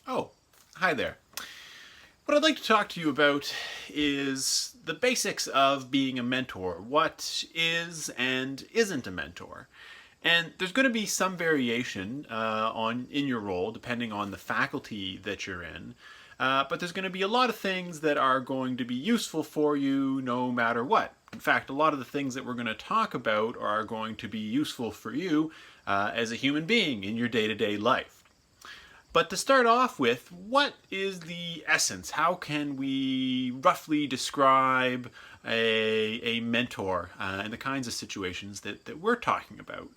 Oh, hi there. What I'd like to talk to you about is the basics of being a mentor. What is and isn't a mentor? And there's going to be some variation in your role depending on the faculty that you're in. But there's going to be a lot of things that are going to be useful for you no matter what. In fact, a lot of the things that we're going to talk about are going to be useful for you as a human being in your day-to-day life. But to start off with, what is the essence? How can we roughly describe a mentor in the kinds of situations that we're talking about?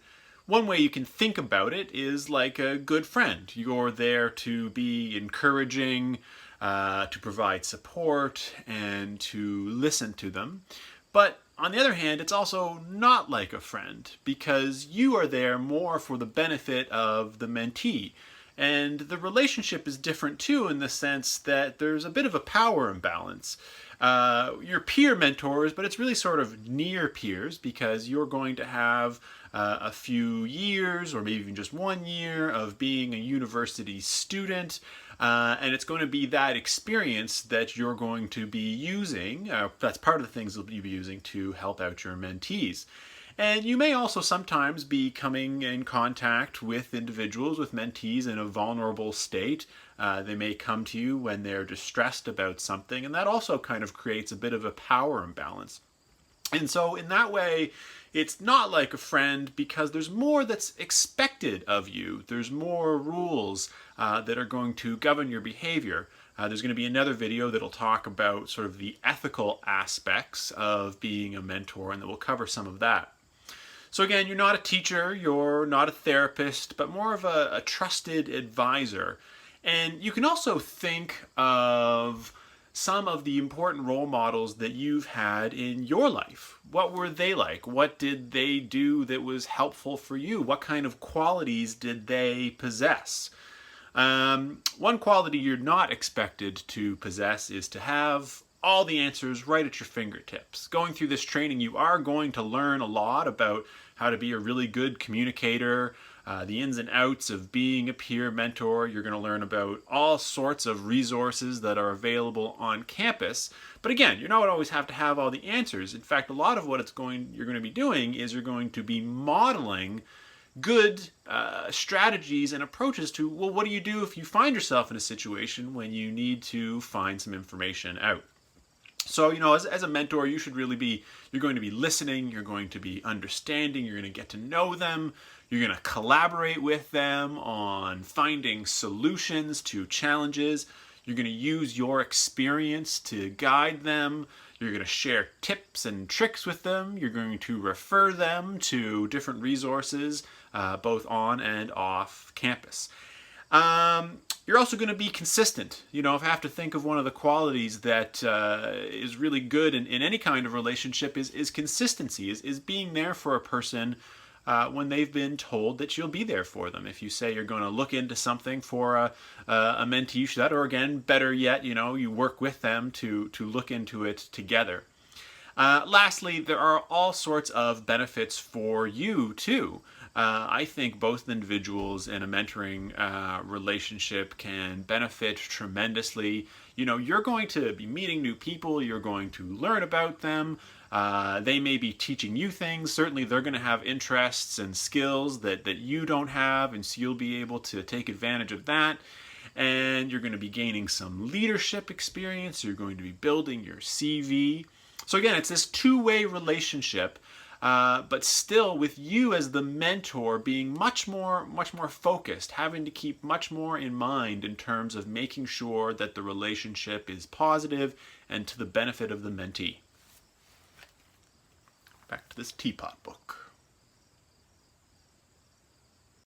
One way you can think about it is like a good friend. You're there to be encouraging, to provide support, and to listen to them. But on the other hand, it's also not like a friend because you are there more for the benefit of the mentee. And the relationship is different too in the sense that there's a bit of a power imbalance. You're peer mentors, but it's really sort of near peers because you're going to have a few years or maybe even just 1 year of being a university student. And it's going to be that experience that you're going to be using. That's part of the things that you'll be using to help out your mentees. And you may also sometimes be coming in contact with individuals, with mentees in a vulnerable state. They may come to you when they're distressed about something, and that also kind of creates a bit of a power imbalance. And so, in that way, it's not like a friend because there's more that's expected of you. There's more rules that are going to govern your behavior. There's going to be another video that'll talk about sort of the ethical aspects of being a mentor, and that will cover some of that. So again, you're not a teacher, you're not a therapist, but more of a trusted advisor. And you can also think of some of the important role models that you've had in your life. What were they like? What did they do that was helpful for you? What kind of qualities did they possess? One quality you're not expected to possess is to have all the answers right at your fingertips. Going through this training, you are going to learn a lot about how to be a really good communicator, the ins and outs of being a peer mentor. You're going to learn about all sorts of resources that are available on campus. But again, you don't always have to have all the answers. In fact, a lot of what you're going to be doing is you're going to be modeling good strategies and approaches to, well, what do you do if you find yourself in a situation when you need to find some information out? So, as a mentor, you should really you're going to be listening, you're going to be understanding, you're going to get to know them, you're going to collaborate with them on finding solutions to challenges, you're going to use your experience to guide them, you're going to share tips and tricks with them, you're going to refer them to different resources, both on and off campus. You're also going to be consistent. If I have to think of one of the qualities that is really good in any kind of relationship is consistency, is being there for a person when they've been told that you'll be there for them. If you say you're going to look into something for a mentee, you should, or again, better yet, you work with them to look into it together. Lastly, there are all sorts of benefits for you too. I think both individuals in a mentoring relationship can benefit tremendously. You're going to be meeting new people, you're going to learn about them. They may be teaching you things. Certainly they're going to have interests and skills that you don't have, and so you'll be able to take advantage of that. And you're going to be gaining some leadership experience. You're going to be building your CV. So again, it's this two-way relationship, but still with you as the mentor being much more focused, having to keep much more in mind in terms of making sure that the relationship is positive and to the benefit of the mentee. Back to this teapot book.